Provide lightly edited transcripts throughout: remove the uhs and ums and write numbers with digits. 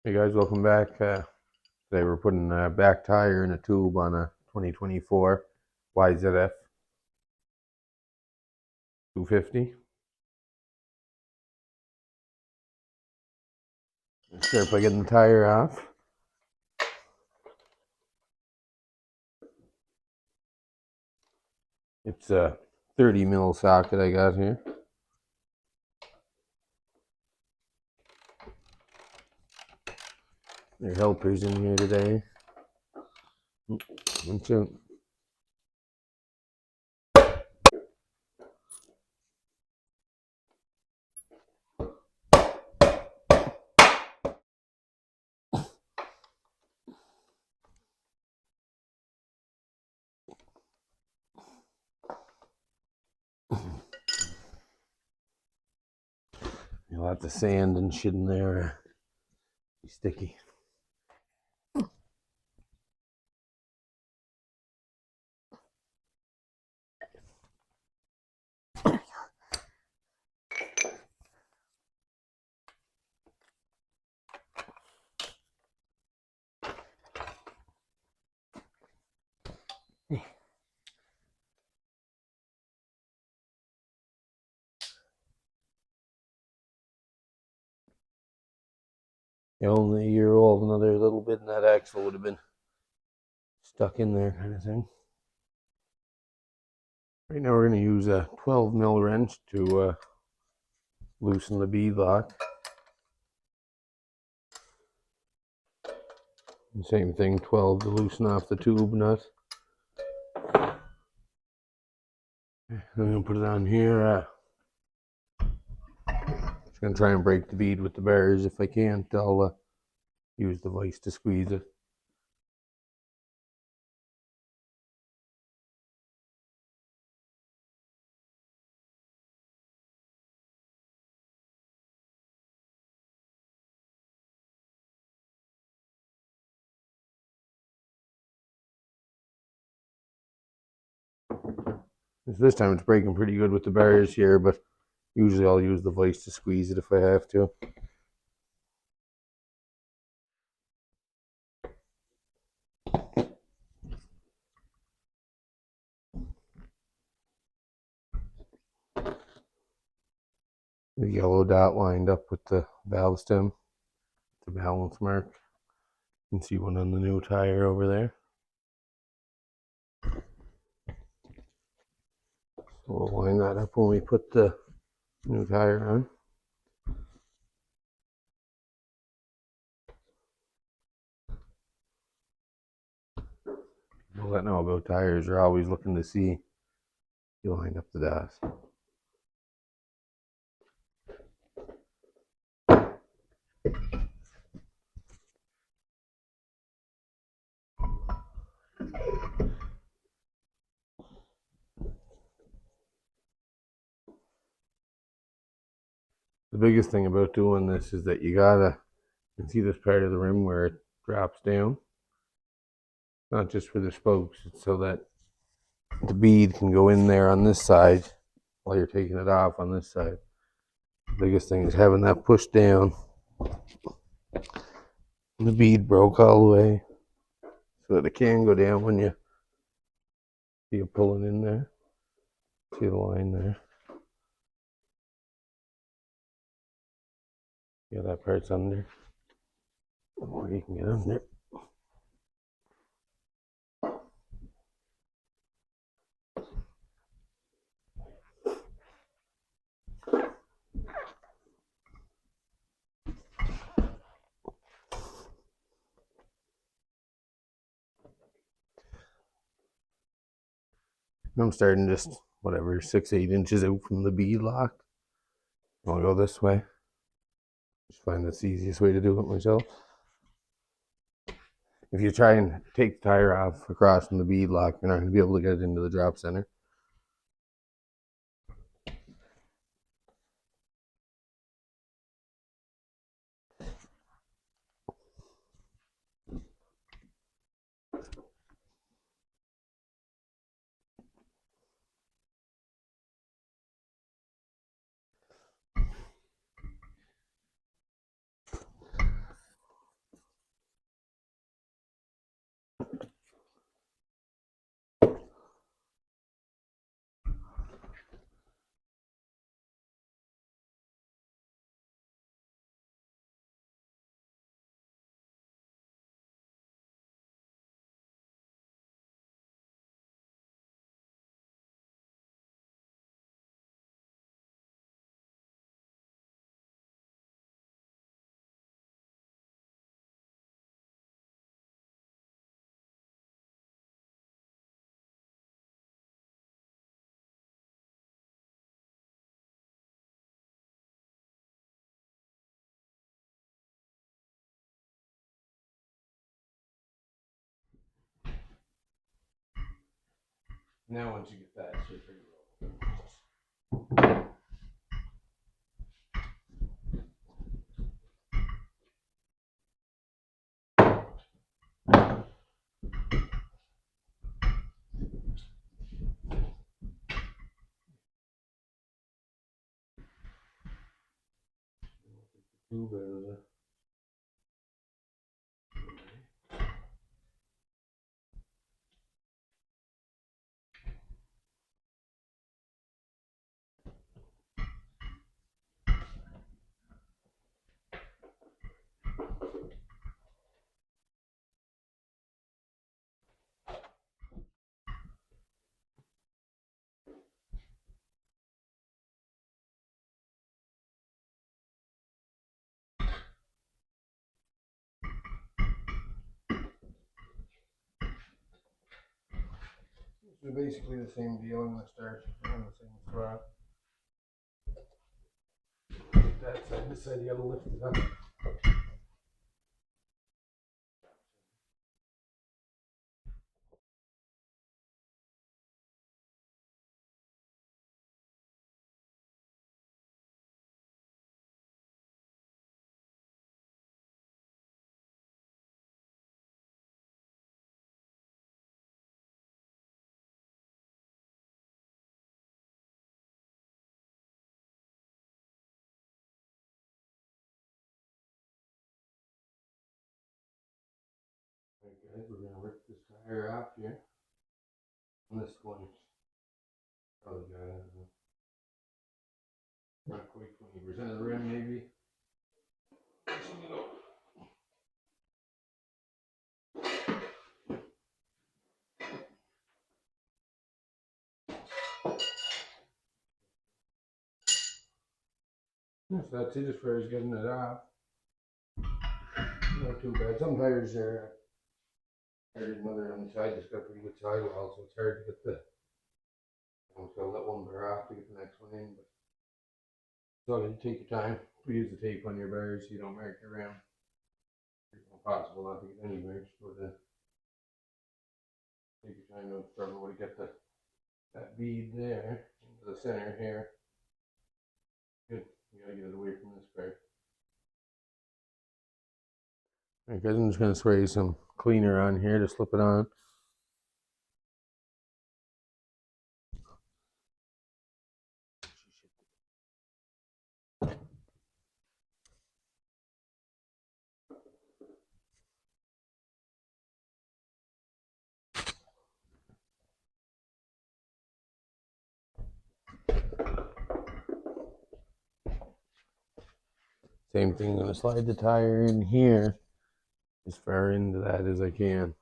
Hey guys, welcome back. Today we're putting a back tire in a tube on a 2024 YZF 250. Let's start by getting the tire off. It's a 30 mil socket I got here. There are helpers in here today. Bunch of lots of sand and shit in there. Sticky. Only a year old, another little bit, and that axle would have been stuck in there, kind of thing. Right now we're going to use a 12 mil wrench to loosen the bead lock. And same thing, 12 to loosen off the tube nut. I'm going to put it on here. Just going to try and break the bead with the bars. If I can't, I'll use the vise to squeeze it. This time it's breaking pretty good with the bars here, but usually I'll use the vise to squeeze it if I have to. The yellow dot lined up with the valve stem, the balance mark. You can see one on the new tire over there. So we'll line that up when we put the new tire on. People that know about tires are always looking to see if you line up the dots. The biggest thing about doing this is that you can see this part of the rim where it drops down. Not just for the spokes, it's so that the bead can go in there on this side while you're taking it off on this side. The biggest thing is having that pushed down. And the bead broke all the way so that it can go down when you're pulling in there. See the line there? Yeah, that part's under. The more you can get under. I'm starting just whatever 6-8 inches out from the bead lock. I'll go this way. Just find that's the easiest way to do it myself. If you try and take the tire off across from the bead lock, you're not going to be able to get it into the drop center. Now once you get that, it's pretty well. Too bad. So basically the same deal. I'm going to start on the same spot. That side, this side, you got to lift it up. Alright guys, we're going to rip this tire off here. And this one probably got not quite 20% of the rim maybe. So that's it as far as getting it off. Not too bad. Some tires are harder than other on the side. It's got pretty good sidewall, so it's hard to get the. I'm just gonna let one bar off to get the next one in. But so you take your time. We use the tape on your bars so you don't mark your rim. It's impossible not to get any marks, but take your time. Don't struggle to get that bead there into the center here. Good. You gotta get it away from this part. Alright guys, I'm just gonna spray some cleaner on here to slip it on. Same thing, I'm gonna slide the tire in here as far into that as I can.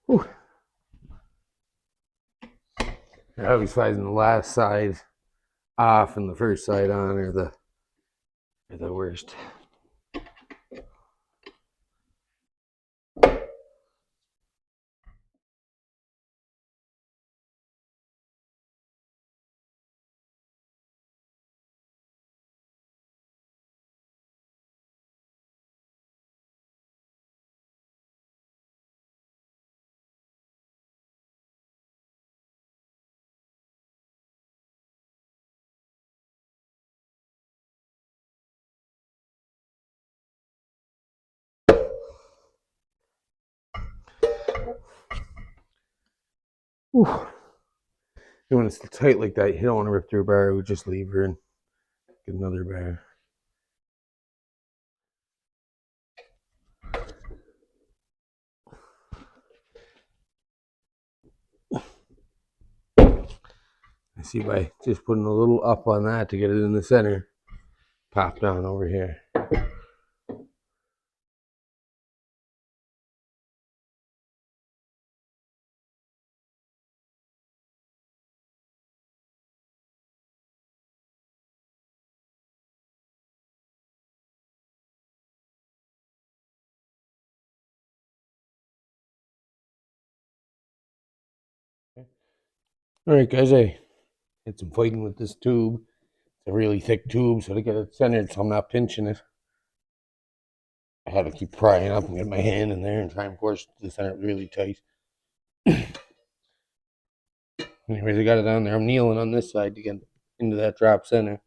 Whew. I always find the last side off and the first side on are the worst. Whew. And when it's tight like that, you don't want to rip through a bar. We just leave her and get another bar. I see by just putting a little up on that to get it in the center, pop down over here. Alright guys, I had some fighting with this tube. It's a really thick tube, so to get it centered so I'm not pinching it, I had to keep prying up and get my hand in there and try and force the center really tight. Anyways, I got it on there. I'm kneeling on this side to get into that drop center.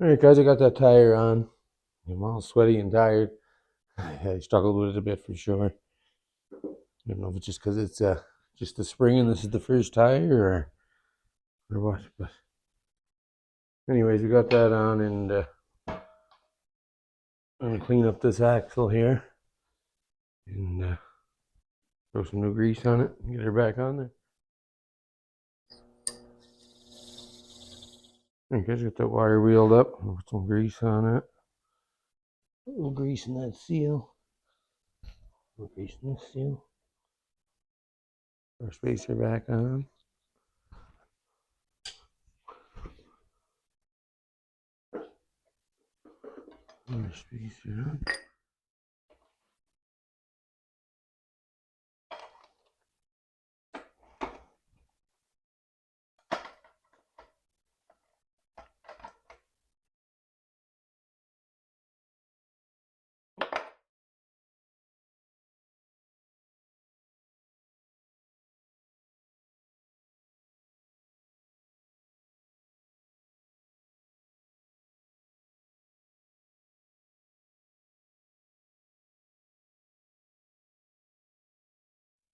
Alright guys, I got that tire on. I'm all sweaty and tired. I struggled with it a bit for sure. I don't know if it's just because it's just the spring and this is the first tire or what. But anyways, we got that on, and I'm gonna clean up this axle here and throw some new grease on it and get her back on there. Alright guys, get that wire wheeled up. Put some grease on it. A little grease in that seal. A little grease in this seal. Our spacer back on. Our spacer on.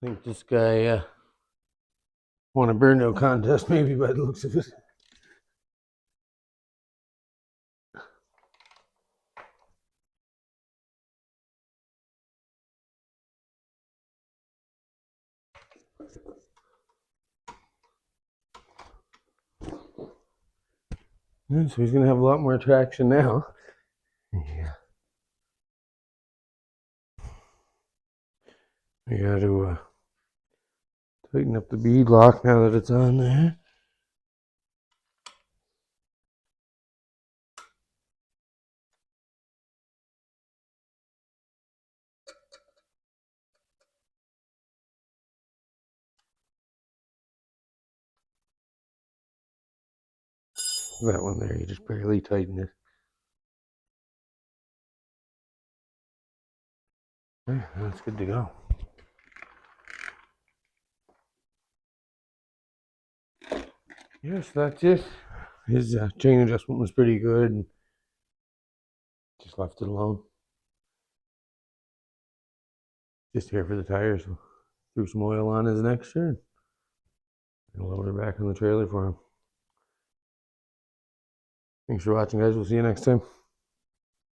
I think this guy won a burnout contest, maybe by the looks of it. Yeah, so he's gonna have a lot more traction now. Yeah. I got to tighten up the bead lock now that it's on there. That one there, you just barely tighten it. Yeah, that's good to go. Yes, that's it. His chain adjustment was pretty good, and just left it alone. Just here for the tires. So threw some oil on as an extra, and load her back on the trailer for him. Thanks for watching, guys. We'll see you next time.